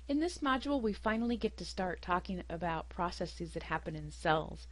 In this module, we finally get to start talking about processes that happen in cells.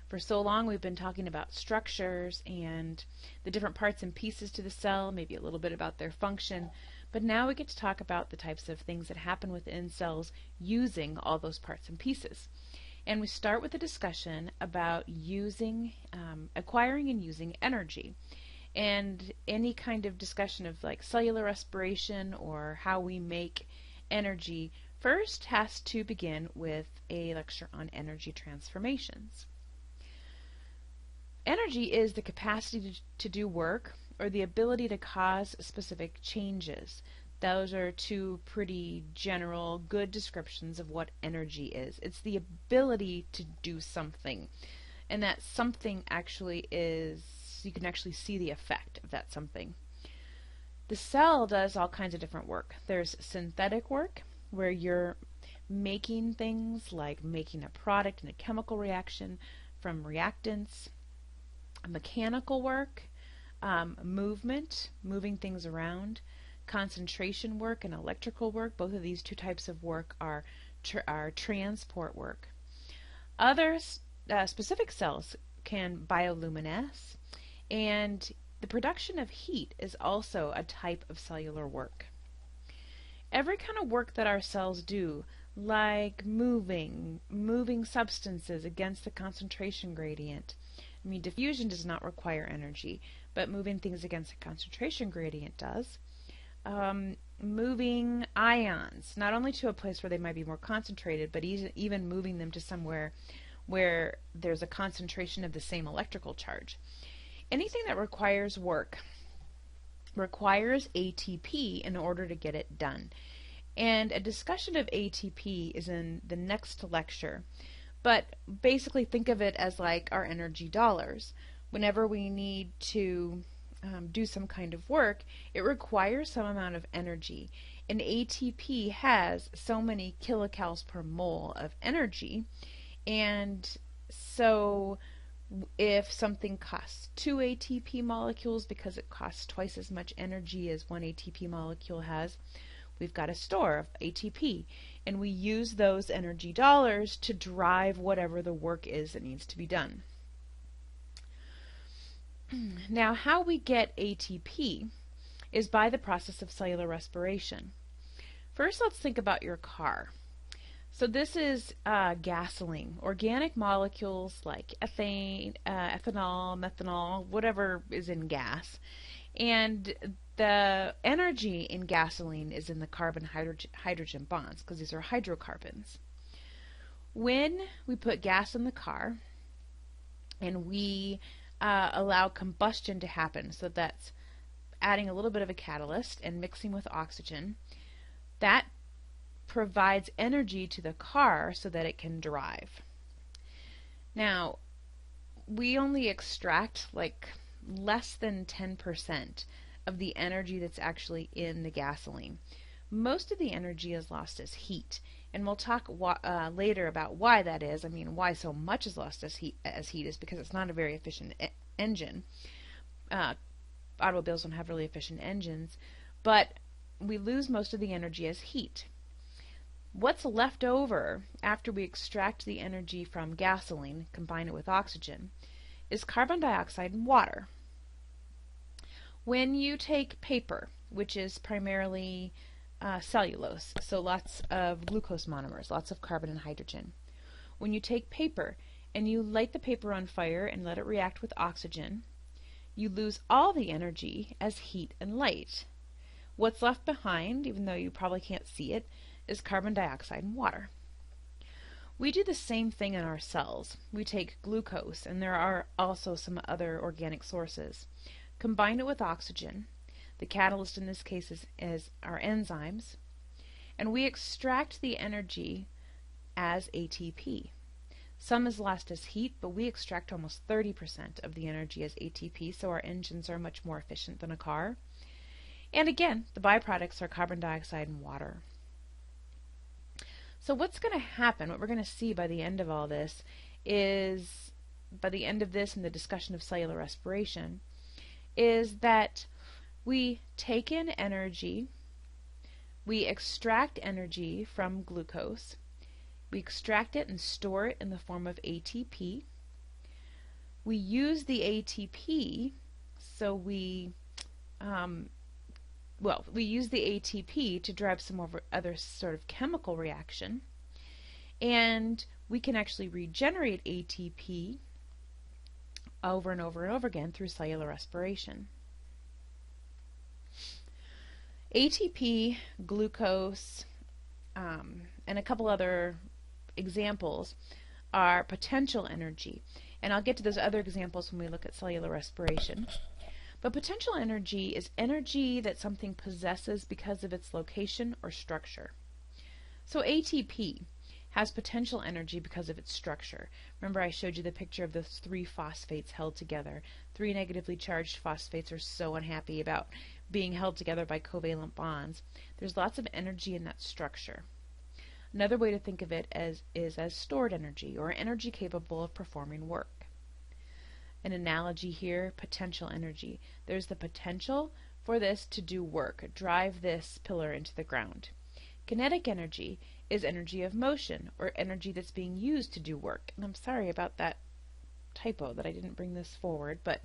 For so long, we've been talking about structures and the different parts and pieces to the cell, maybe a little bit about their function, but now we get to talk about the types of things that happen within cells using all those parts and pieces. And we start with a discussion about acquiring and using energy. And any kind of discussion of like cellular respiration or how we make energy first has to begin with a lecture on energy transformations. Energy is the capacity to do work or the ability to cause specific changes. Those are two pretty general, good descriptions of what energy is. It's the ability to do something. And that something actually is, you can actually see the effect of that something. The cell does all kinds of different work. There's synthetic work, where you're making things like making a product in a chemical reaction from reactants. Mechanical work, moving things around, concentration work and electrical work. Both of these two types of work are transport work. Other specific cells can bioluminesce, and the production of heat is also a type of cellular work. Every kind of work that our cells do, like moving substances against the concentration gradient. I mean, diffusion does not require energy, but moving things against the concentration gradient does. Moving ions, not only to a place where they might be more concentrated, but even moving them to somewhere where there's a concentration of the same electrical charge. Anything that requires work requires ATP in order to get it done. And a discussion of ATP is in the next lecture. But basically think of it as like our energy dollars. Whenever we need to do some kind of work, it requires some amount of energy. And ATP has so many kilocalories per mole of energy. And so if something costs 2 ATP molecules because it costs twice as much energy as 1 ATP molecule has, we've got a store of ATP, and we use those energy dollars to drive whatever the work is that needs to be done. Now, how we get ATP is by the process of cellular respiration. First, let's think about your car. So this is gasoline, organic molecules like ethane, ethanol, methanol, whatever is in gas. And the energy in gasoline is in the carbon-hydrogen bonds, because these are hydrocarbons. When we put gas in the car and we allow combustion to happen, so that's adding a little bit of a catalyst and mixing with oxygen, that provides energy to the car so that it can drive. Now, we only extract like less than 10% of the energy that's actually in the gasoline. Most of the energy is lost as heat, and we'll talk later about why that is. I mean, why so much is lost as heat is because it's not a very efficient engine. Automobiles don't have really efficient engines, but we lose most of the energy as heat. What's left over after we extract the energy from gasoline, combine it with oxygen, is carbon dioxide and water. When you take paper, which is primarily cellulose, so lots of glucose monomers, lots of carbon and hydrogen. When you take paper and you light the paper on fire and let it react with oxygen, you lose all the energy as heat and light. What's left behind, even though you probably can't see it, is carbon dioxide and water. We do the same thing in our cells. We take glucose, and there are also some other organic sources. Combine it with oxygen. The catalyst in this case is our enzymes. And we extract the energy as ATP. Some is lost as heat, but we extract almost 30% of the energy as ATP, so our engines are much more efficient than a car. And again, the byproducts are carbon dioxide and water. So what's going to happen, what we're going to see by the end of all this is, by the end of this and the discussion of cellular respiration, is that we take in energy, We extract energy from glucose. We extract it and store it in the form of ATP. We use the ATP, so we use the ATP to drive some other sort of chemical reaction, and we can actually regenerate ATP over and over and over again through cellular respiration. ATP, glucose, and a couple other examples are potential energy. And I'll get to those other examples when we look at cellular respiration. But potential energy is energy that something possesses because of its location or structure. So ATP has potential energy because of its structure. Remember, I showed you the picture of those 3 phosphates held together. 3 negatively charged phosphates are so unhappy about being held together by covalent bonds. There's lots of energy in that structure. Another way to think of it is as stored energy, or energy capable of performing work. An analogy here, potential energy. There's the potential for this to do work, drive this pillar into the ground. Kinetic energy is energy of motion, or energy that's being used to do work. And I'm sorry about that typo that I didn't bring this forward, but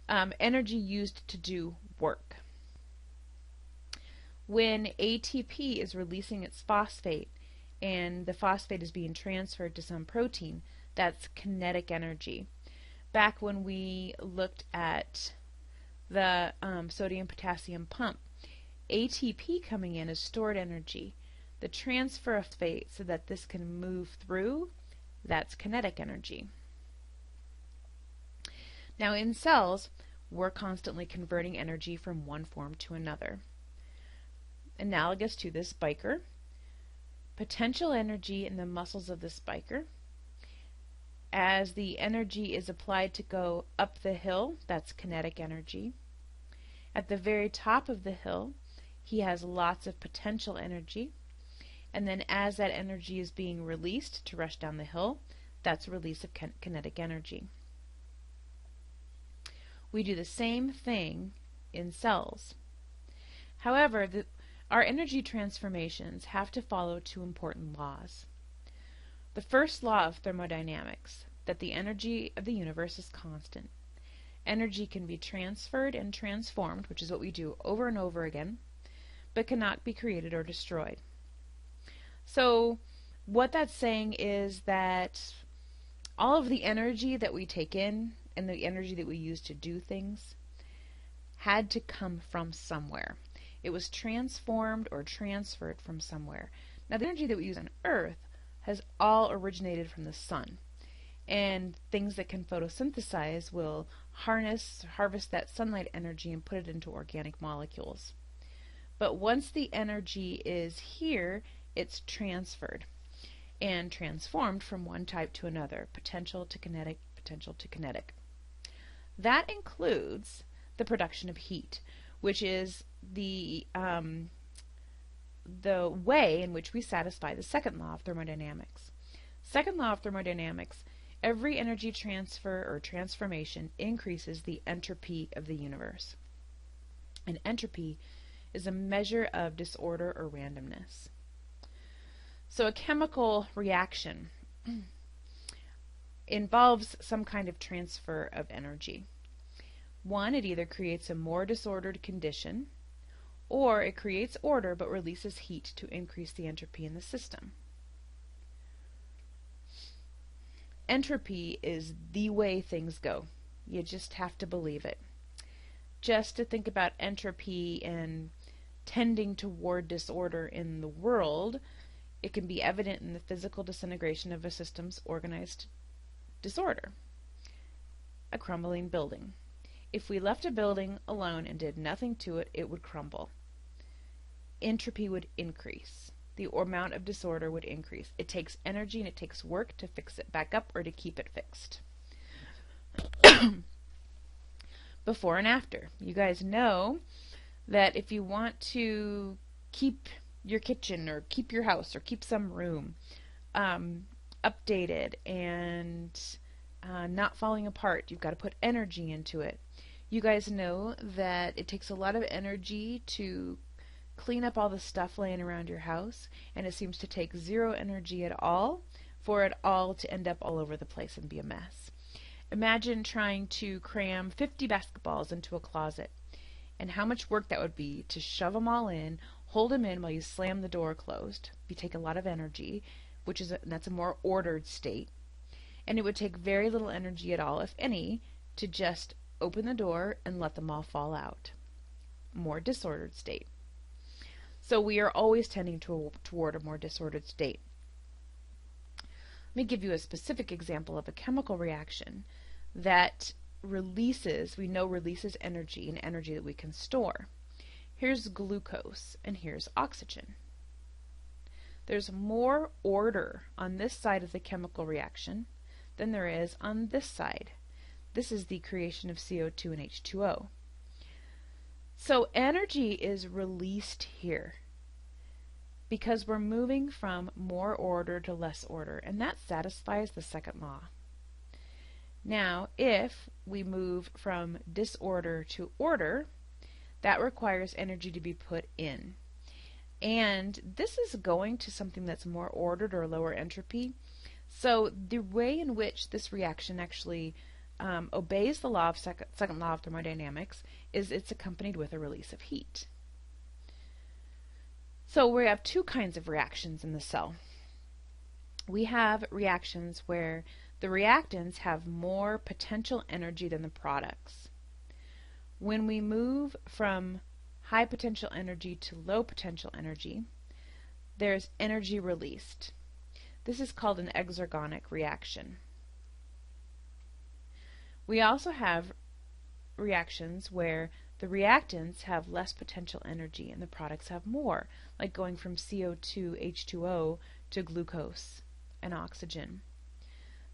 energy used to do work. When ATP is releasing its phosphate and the phosphate is being transferred to some protein, that's kinetic energy. Back when we looked at the sodium-potassium pump, ATP coming in is stored energy. The transfer of phosphate so that this can move through, that's kinetic energy. Now in cells, we're constantly converting energy from one form to another. Analogous to this biker, potential energy in the muscles of this biker. As the energy is applied to go up the hill, that's kinetic energy. At the very top of the hill, he has lots of potential energy. And then as that energy is being released to rush down the hill, that's release of kinetic energy. We do the same thing in cells. However, our energy transformations have to follow 2 important laws. The first law of thermodynamics, that the energy of the universe is constant. Energy can be transferred and transformed, which is what we do over and over again, but cannot be created or destroyed. So what that's saying is that all of the energy that we take in and the energy that we use to do things had to come from somewhere. It was transformed or transferred from somewhere. Now, the energy that we use on Earth has all originated from the sun. And things that can photosynthesize will harvest that sunlight energy and put it into organic molecules. But once the energy is here, it's transferred and transformed from one type to another, potential to kinetic, potential to kinetic. That includes the production of heat, which is the way in which we satisfy the second law of thermodynamics. Second law of thermodynamics, every energy transfer or transformation increases the entropy of the universe. And entropy is a measure of disorder or randomness. So a chemical reaction involves some kind of transfer of energy. One, it either creates a more disordered condition, or it creates order but releases heat to increase the entropy in the system. Entropy is the way things go. You just have to believe it. Just to think about entropy and tending toward disorder in the world, it can be evident in the physical disintegration of a system's organized disorder. A crumbling building. If we left a building alone and did nothing to it, it would crumble. Entropy would increase. The amount of disorder would increase. It takes energy and it takes work to fix it back up or to keep it fixed. Before and after. You guys know that if you want to keep your kitchen or keep your house or keep some room updated and not falling apart, you've got to put energy into it. You guys know that it takes a lot of energy to Clean up all the stuff laying around your house, and it seems to take zero energy at all for it all to end up all over the place and be a mess. Imagine trying to cram 50 basketballs into a closet, and how much work that would be to shove them all in, hold them in while you slam the door closed. You take a lot of energy, that's a more ordered state, and it would take very little energy at all, if any, to just open the door and let them all fall out. More disordered state. So we are always tending toward a more disordered state. Let me give you a specific example of a chemical reaction that we know releases energy, and energy that we can store. Here's glucose, and here's oxygen. There's more order on this side of the chemical reaction than there is on this side. This is the creation of CO2 and H2O. So energy is released here because we're moving from more order to less order, and that satisfies the second law. Now, if we move from disorder to order, that requires energy to be put in. And this is going to something that's more ordered or lower entropy. So the way in which this reaction actually obeys the second law of thermodynamics is it's accompanied with a release of heat. So we have two kinds of reactions in the cell. We have reactions where the reactants have more potential energy than the products. When we move from high potential energy to low potential energy, there's energy released. This is called an exergonic reaction. We also have reactions where the reactants have less potential energy and the products have more, like going from CO2, H2O to glucose and oxygen.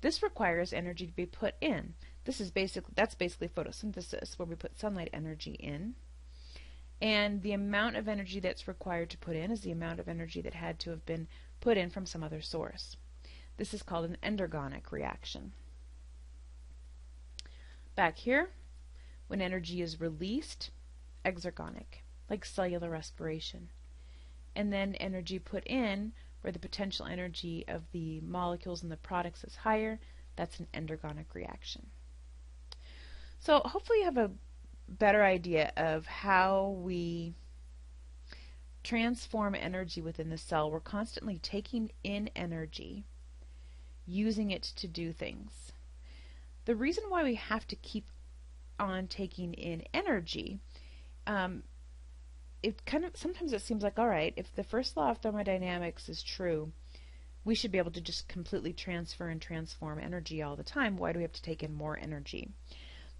This requires energy to be put in. That's basically photosynthesis, where we put sunlight energy in. And the amount of energy that's required to put in is the amount of energy that had to have been put in from some other source. This is called an endergonic reaction. Back here, when energy is released, exergonic, like cellular respiration. And then energy put in, where the potential energy of the molecules and the products is higher, that's an endergonic reaction. So hopefully you have a better idea of how we transform energy within the cell. We're constantly taking in energy, using it to do things. The reason why we have to keep on taking in energy, sometimes it seems like, all right, if the first law of thermodynamics is true, we should be able to just completely transfer and transform energy all the time. Why do we have to take in more energy?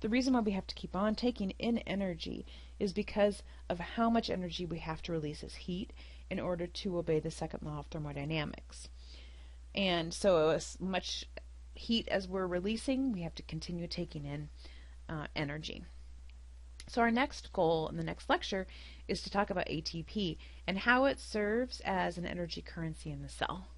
The reason why we have to keep on taking in energy is because of how much energy we have to release as heat in order to obey the second law of thermodynamics. And so as much heat as we're releasing, we have to continue taking in energy. So our next goal in the next lecture is to talk about ATP and how it serves as an energy currency in the cell.